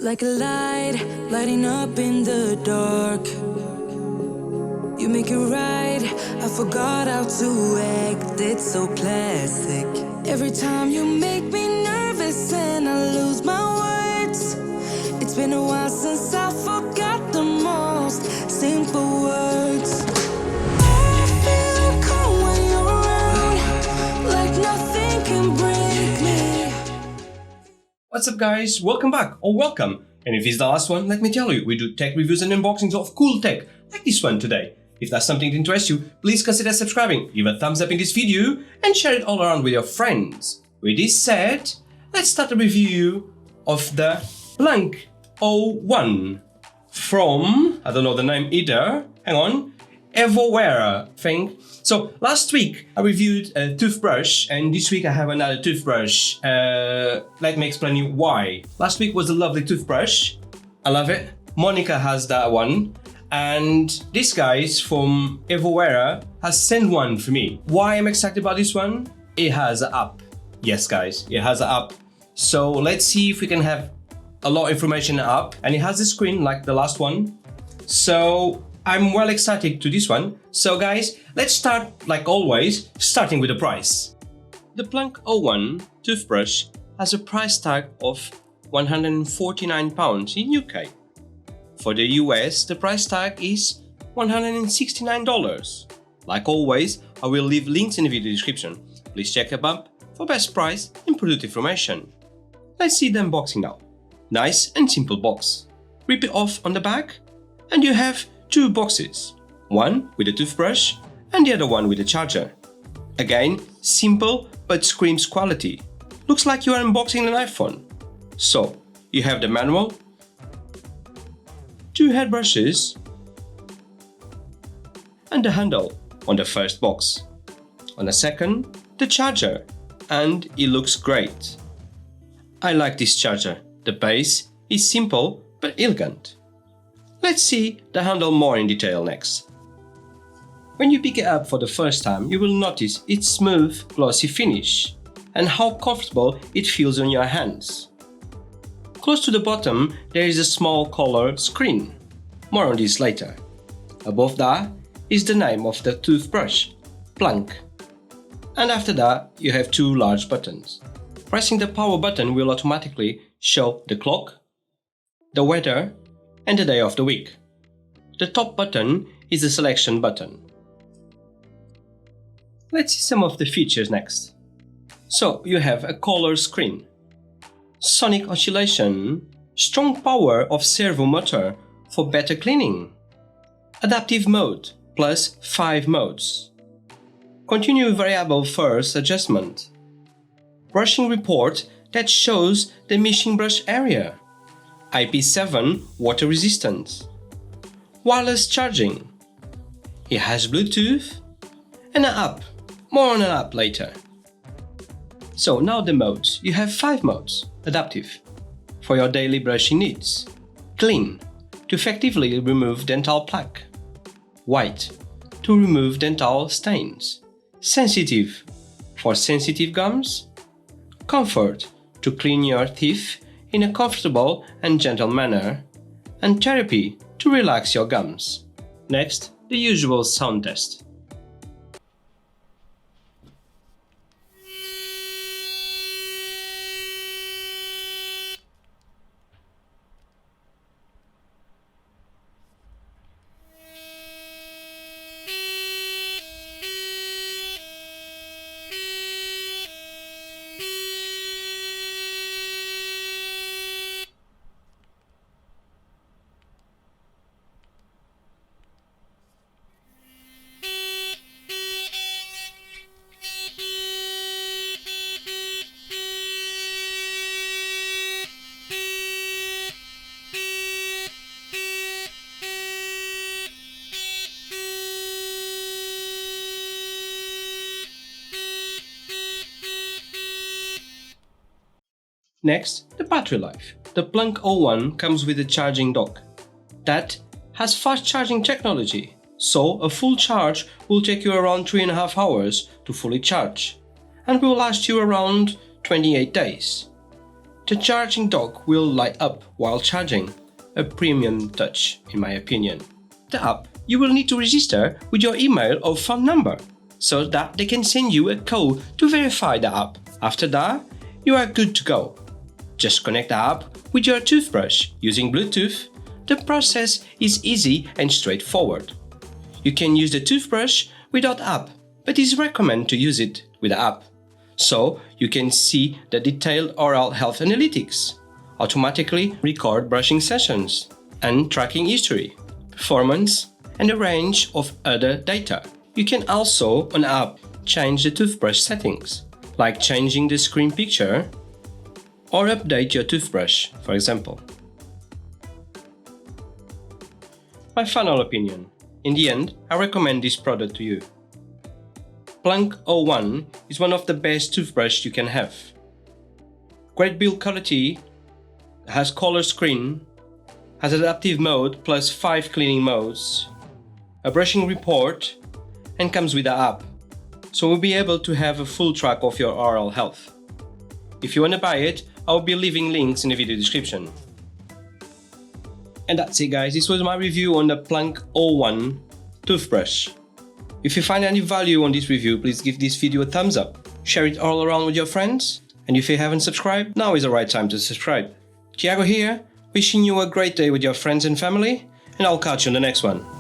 like a light, lighting up in the dark. You make it right, I forgot how to act, it's so classic. Every time you make me nervous and I lose my words. It's been a while since I forgot the most simple words. I feel calm when you're around, like nothing can break me. What's up guys, welcome back or welcome. And if it's the last one, let me tell you, we do tech reviews and unboxings of cool tech, like this one today. If that's something that interests you, please consider subscribing, give a thumbs up in this video and share it all around with your friends. With this said, let's start a review of the Planck O1 from, I don't know the name either, hang on, evowera thing. So last week I reviewed a toothbrush and this week I have another toothbrush. Let me explain you why. Last week was a lovely toothbrush, I love it. Monica has that one. And this guy from evowera has sent one for me. Why I'm excited about this one? It has an app. Yes guys, it has an app. So let's see if we can have a lot of information up. And it has a screen like the last one. So I'm well excited to this one. So guys, let's start like always, starting with the price. The Planck O1 toothbrush has a price tag of £149 in UK. For the US, the price tag is $169. Like always, I will leave links in the video description. Please check above for best price and product information. Let's see the unboxing now. Nice and simple box. Rip it off on the back and you have two boxes. One with a toothbrush and the other one with a charger. Again, simple but screams quality. Looks like you are unboxing an iPhone. So, you have the manual, two head brushes and the handle on the first box. On the second, the charger, and it looks great. I like this charger. The base is simple but elegant. Let's see the handle more in detail next. When you pick it up for the first time, you will notice its smooth, glossy finish and how comfortable it feels on your hands. Close to the bottom, there is a small color screen. More on this later. Above that is the name of the toothbrush, Planck. And after that, you have two large buttons. Pressing the power button will automatically show the clock, the weather, and the day of the week. The top button is the selection button. Let's see some of the features next. So, you have a color screen, sonic oscillation, strong power of servo motor for better cleaning, adaptive mode plus 5 modes, continue variable force adjustment, brushing report that shows the missing brush area, IP7 water resistant, wireless charging, it has Bluetooth and an app, more on an app later. So now the modes, you have 5 modes. Adaptive, for your daily brushing needs. Clean, to effectively remove dental plaque. White, to remove dental stains. Sensitive, for sensitive gums. Comfort, to clean your teeth in a comfortable and gentle manner. And therapy, to relax your gums. Next, the usual sound test. Next, the battery life. The Planck O1 comes with a charging dock that has fast charging technology, so a full charge will take you around 3.5 hours to fully charge and will last you around 28 days. The charging dock will light up while charging, a premium touch in my opinion. The app, you will need to register with your email or phone number so that they can send you a code to verify the app. After that, you are good to go. Just connect the app with your toothbrush using Bluetooth. The process is easy and straightforward. You can use the toothbrush without app, but it is recommended to use it with the app, so you can see the detailed oral health analytics, automatically record brushing sessions, and tracking history, performance, and a range of other data. You can also, on the app, change the toothbrush settings, like changing the screen picture or update your toothbrush, for example. My final opinion. In the end, I recommend this product to you. Planck O1 is one of the best toothbrush you can have. Great build quality, has color screen, has adaptive mode plus 5 cleaning modes, a brushing report, and comes with the app, so we'll be able to have a full track of your oral health. If you want to buy it, I'll be leaving links in the video description. And that's it guys, this was my review on the Planck O1 toothbrush. If you find any value on this review, please give this video a thumbs up, share it all around with your friends, and if you haven't subscribed, now is the right time to subscribe. Thiago here, wishing you a great day with your friends and family, and I'll catch you on the next one.